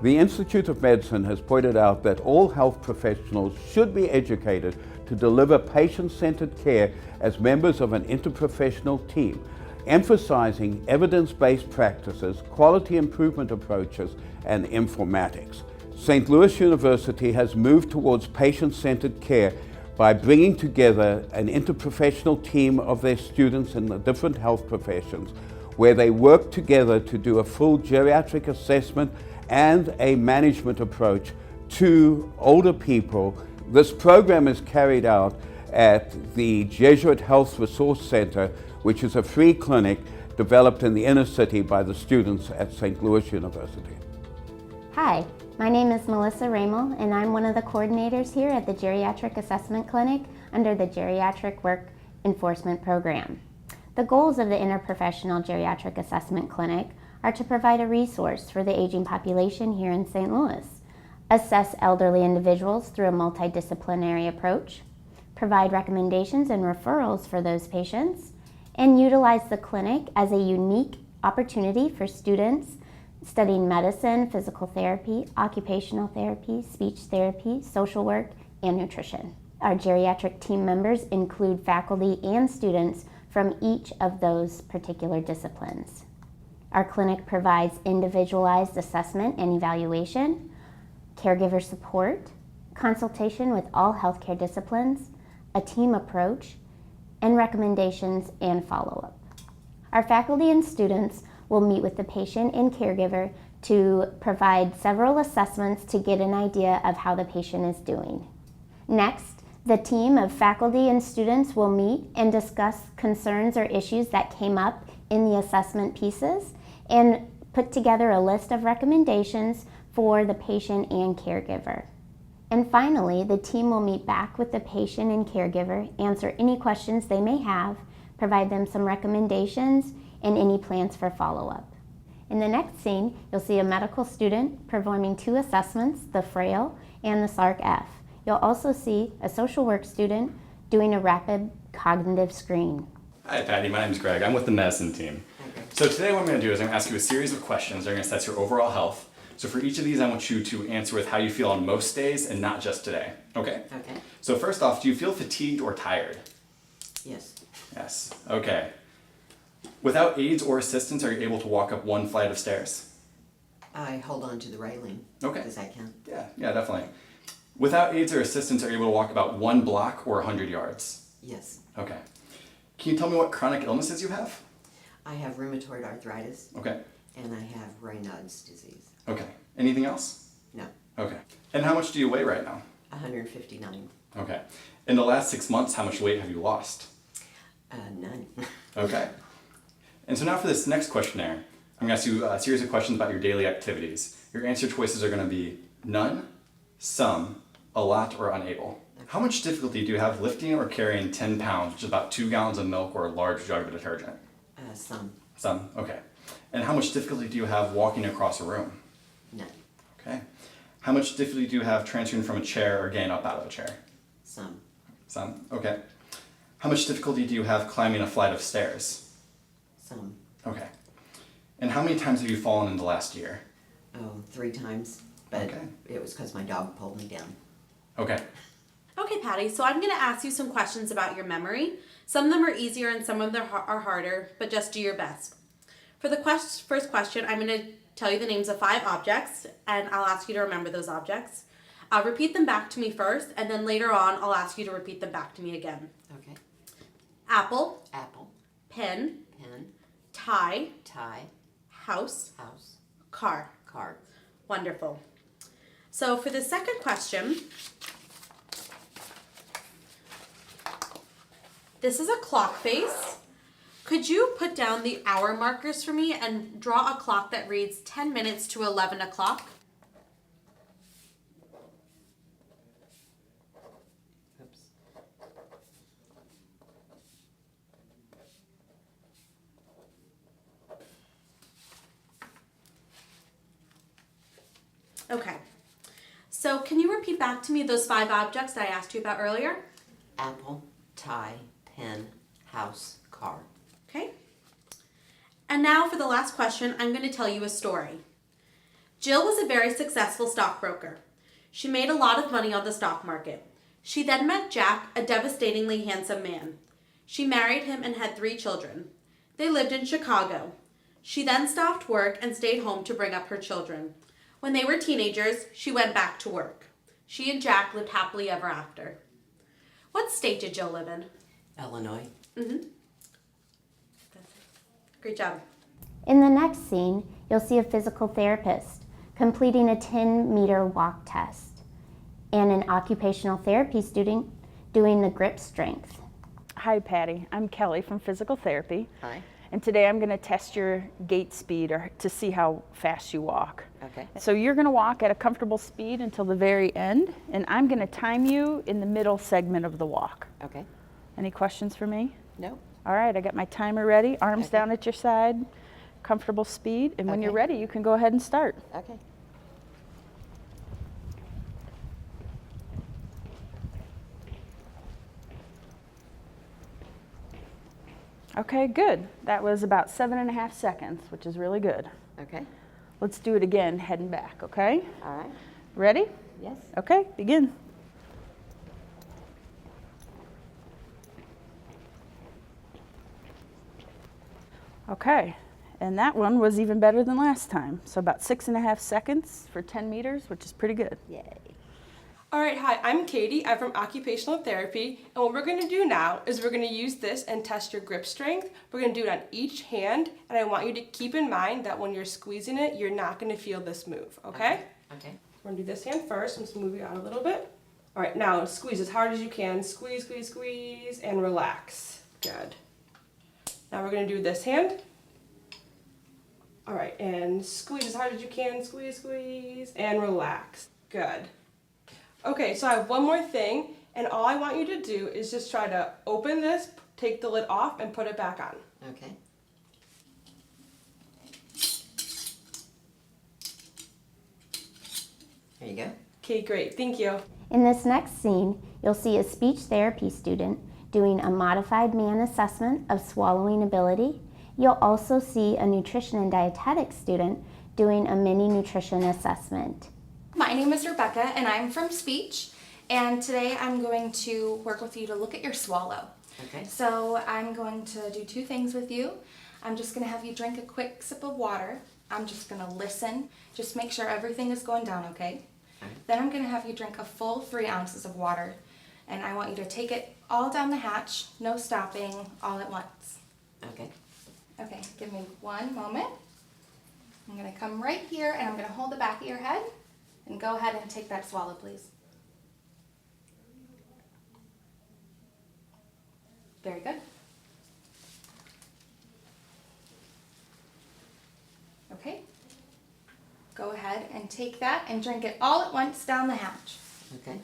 The Institute of Medicine has pointed out that all health professionals should be educated to deliver patient-centered care as members of an interprofessional team, emphasizing evidence-based practices, quality improvement approaches, and informatics. St. Louis University has moved towards patient-centered care by bringing together an interprofessional team of their students in the different health professions, where they work together to do a full geriatric assessment and a management approach to older people. This program is carried out at the Jesuit Health Resource Center, which is a free clinic developed in the inner city by the students at St. Louis University. Hi, my name is Melissa Ramel, and I'm one of the coordinators here at the Geriatric Assessment Clinic under the Geriatric Workforce Enhancement Program. The goals of the Interprofessional Geriatric Assessment Clinic are to provide a resource for the aging population here in St. Louis, assess elderly individuals through a multidisciplinary approach, provide recommendations and referrals for those patients, and utilize the clinic as a unique opportunity for students studying medicine, physical therapy, occupational therapy, speech therapy, social work, and nutrition. Our geriatric team members include faculty and students from each of those particular disciplines. Our clinic provides individualized assessment and evaluation, caregiver support, consultation with all healthcare disciplines, a team approach, and recommendations and follow-up. Our faculty and students will meet with the patient and caregiver to provide several assessments to get an idea of how the patient is doing. Next, the team of faculty and students will meet and discuss concerns or issues that came up in the assessment pieces and put together a list of recommendations for the patient and caregiver. And finally, the team will meet back with the patient and caregiver, answer any questions they may have, provide them some recommendations, and any plans for follow-up. In the next scene, you'll see a medical student performing 2 assessments, the FRAIL and the SARC-F. You'll also see a social work student doing a rapid cognitive screen. Hi Patty, my name is Greg. I'm with the medicine team. So today what I'm going to do is I'm going to ask you a series of questions that are going to assess your overall health. So for each of these, I want you to answer with how you feel on most days and not just today. Okay? Okay. So first off, do you feel fatigued or tired? Yes. Yes. Okay. Without aids or assistance, are you able to walk up 1 flight of stairs? I hold on to the railing. Okay. As I can. Yeah, definitely. Without aids or assistance, are you able to walk about 1 block or 100 yards? Yes. Okay. Can you tell me what chronic illnesses you have? I have rheumatoid arthritis. Okay. And I have Raynaud's disease. Okay. Anything else? No. Okay. And how much do you weigh right now? 159. Okay. In the last 6 months, how much weight have you lost? None. Okay. And so now for this next questionnaire, I'm going to ask you a series of questions about your daily activities. Your answer choices are going to be none, some, a lot, or unable. How much difficulty do you have lifting or carrying 10 pounds, which is about 2 gallons of milk or a large jug of detergent? Some. Some, okay. And how much difficulty do you have walking across a room? None. Okay. How much difficulty do you have transferring from a chair or getting up out of a chair? Some. Some, okay. How much difficulty do you have climbing a flight of stairs? Some. Okay. And how many times have you fallen in the last year? Oh, 3 times. But Okay. it was because my dog pulled me down. Okay. Okay, Patty, so I'm going to ask you some questions about your memory. Some of them are easier and some of them are harder, but just do your best. For the first question, I'm going to tell you the names of 5 objects, and I'll ask you to remember those objects. I'll repeat them back to me first, and then later on, I'll ask you to repeat them back to me again. Okay. Apple. Apple. Pen. Pen. Tie. Tie. House. House. Car. Car. Wonderful. So for the second question, this is a clock face. Could you put down the hour markers for me and draw a clock that reads 10 minutes to 11 o'clock? Oops. Okay. So can you repeat back to me those 5 objects that I asked you about earlier? Apple. Tie. Pen. House. Car. Okay. And now for the last question, I'm going to tell you a story. Jill was a very successful stockbroker. She made a lot of money on the stock market. She then met Jack, a devastatingly handsome man. She married him and had 3 children. They lived in Chicago. She then stopped work and stayed home to bring up her children. When they were teenagers, she went back to work. She and Jack lived happily ever after. What state did Jill live in? Illinois. Great job. In the next scene, you'll see a physical therapist completing a 10-meter walk test and an occupational therapy student doing the grip strength. Hi Patty, I'm Kelly from physical therapy. Hi. And today I'm going to test your gait speed to see how fast you walk. Okay. So you're going to walk at a comfortable speed until the very end, and I'm going to time you in the middle segment of the walk. Okay. Any questions for me? No. All right, I got my timer ready, arms Okay. down at your side, comfortable speed, and when you're Okay. ready, you can go ahead and start. Okay. Okay, good. That was about 7.5 seconds, which is really good. Okay. Let's do it again, heading back, okay? All right. Ready? Yes. Okay, begin. Okay, and that one was even better than last time. So about 6.5 seconds for 10 meters, which is pretty good. Yay. All right, hi, I'm Katie. I'm from occupational therapy. And what we're gonna do now is we're gonna use this and test your grip strength. We're gonna do it on each hand. And I want you to keep in mind that when you're squeezing it, you're not gonna feel this move, okay? Okay. We're gonna do this hand first. I'm just move you out a little bit. All right, now squeeze as hard as you can. Squeeze, squeeze, squeeze, and relax. Good. Now we're gonna do this hand. All right, and squeeze as hard as you can. Squeeze, squeeze, and relax. Good. Okay, so I have one more thing, and all I want you to do is just try to open this, take the lid off, and put it back on. Okay. There you go. Okay, great, thank you. In this next scene, you'll see a speech therapy student doing a modified Mann assessment of swallowing ability. You'll also see a nutrition and dietetics student doing a mini nutrition assessment. My name is Rebecca and I'm from speech, and today I'm going to work with you to look at your swallow. Okay. So I'm going to do 2 things with you. I'm just going to have you drink a quick sip of water. I'm just going to listen, just make sure everything is going down okay. Then I'm going to have you drink a full 3 ounces of water, and I want you to take it all down the hatch, no stopping, all at once. Okay. Okay, give me 1 moment. I'm going to come right here and I'm going to hold the back of your head. And go ahead and take that swallow, please. Very good. Okay. Go ahead and take that and drink it all at once down the hatch. Okay.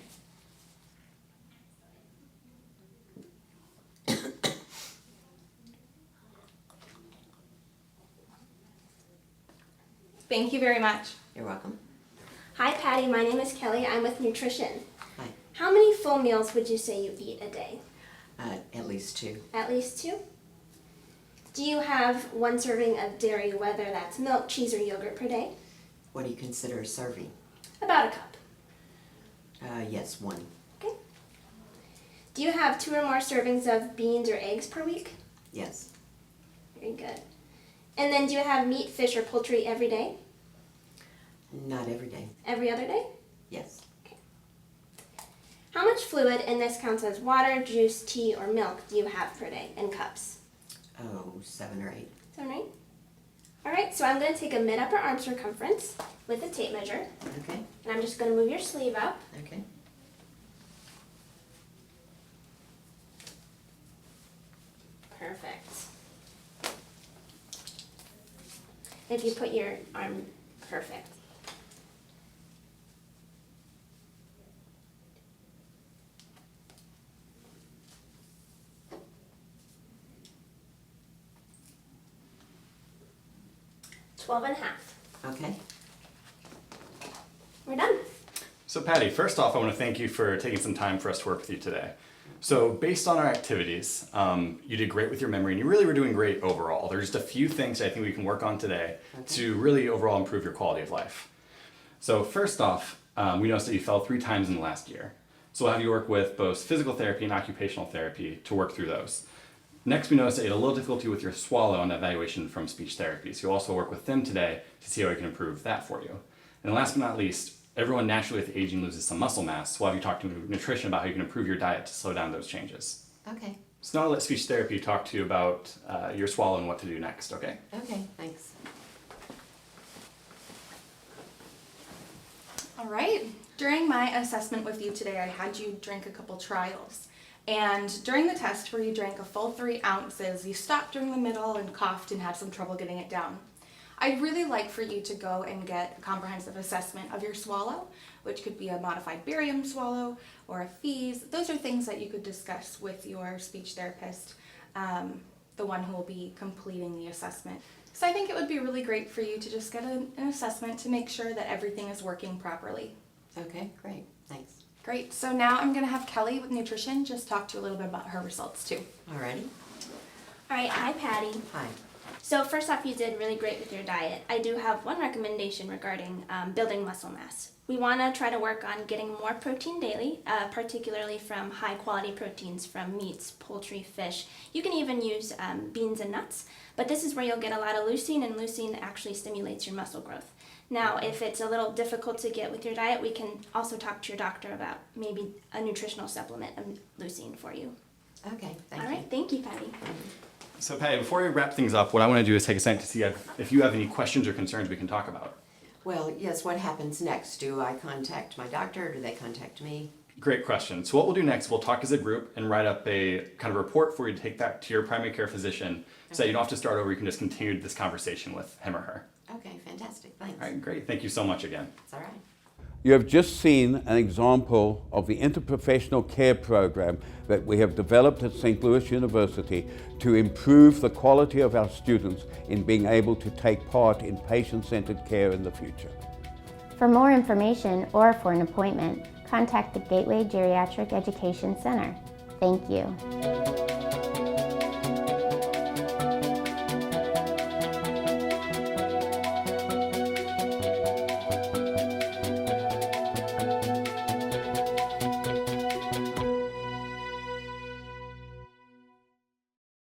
Thank you very much. You're welcome. Hi Patty, my name is Kelly. I'm with nutrition. Hi. How many full meals would you say you eat a day? At least 2. At least 2? Do you have 1 serving of dairy, whether that's milk, cheese, or yogurt per day? What do you consider a serving? About a cup. Yes, 1. Okay. Do you have 2 or more servings of beans or eggs per week? Yes. Very good. And then do you have meat, fish, or poultry every day? Not every day. Every other day? Yes. How much fluid, and this counts as water, juice, tea, or milk, do you have per day in cups? Oh, 7 or 8. 7 or 8? Alright, so I'm going to take a mid-upper arm circumference with a tape measure, Okay. and I'm just going to move your sleeve up. Okay. Perfect. If you put your arm, perfect. $12.5. Okay. We're done. So Patty, first off, I want to thank you for taking some time for us to work with you today. So based on our activities, you did great with your memory and you really were doing great overall. There's just a few things I think we can work on today to really overall improve your quality of life. So first off, we noticed that you fell 3 times in the last year. So we'll have you work with both physical therapy and occupational therapy to work through those. Next, we noticed that you had a little difficulty with your swallow on evaluation from speech therapy. So you'll also work with them today to see how we can improve that for you. And last but not least, everyone naturally with aging loses some muscle mass. So we'll have you talk to nutrition about how you can improve your diet to slow down those changes. Okay. So now I'll let speech therapy talk to you about your swallow and what to do next, okay? Okay, thanks. All right. During my assessment with you today, I had you drink a couple trials. And during the test where you drank a full 3 ounces, you stopped during the middle and coughed and had some trouble getting it down. I'd really like for you to go and get a comprehensive assessment of your swallow, which could be a modified barium swallow or a FEES. Those are things that you could discuss with your speech therapist, the one who will be completing the assessment. So I think it would be really great for you to just get an assessment to make sure that everything is working properly. Okay, great, thanks. Great, so now I'm gonna have Kelly with nutrition just talk to you a little bit about her results too. Alrighty. All right, hi Patty. Hi. So first off, you did really great with your diet. I do have one recommendation regarding building muscle mass. We want to try to work on getting more protein daily, particularly from high quality proteins from meats, poultry, fish. You can even use beans and nuts, but this is where you'll get a lot of leucine, and leucine actually stimulates your muscle growth. Now, if it's a little difficult to get with your diet, we can also talk to your doctor about maybe a nutritional supplement of leucine for you. Okay, thank All you. right, thank you, Patty. So Patty, before we wrap things up, what I want to do is take a second to see if you have any questions or concerns we can talk about. Well, yes, what happens next? Do I contact my doctor or do they contact me? Great question. So what we'll do next, we'll talk as a group and write up a kind of report for you to take back to your primary care physician so that you don't have to start over, you can just continue this conversation with him or her. Okay, fantastic, thanks. All right, great. Thank you so much again. It's all right. You have just seen an example of the interprofessional care program that we have developed at St. Louis University to improve the quality of our students in being able to take part in patient-centered care in the future. For more information or for an appointment, contact the Gateway Geriatric Education Center. Thank you.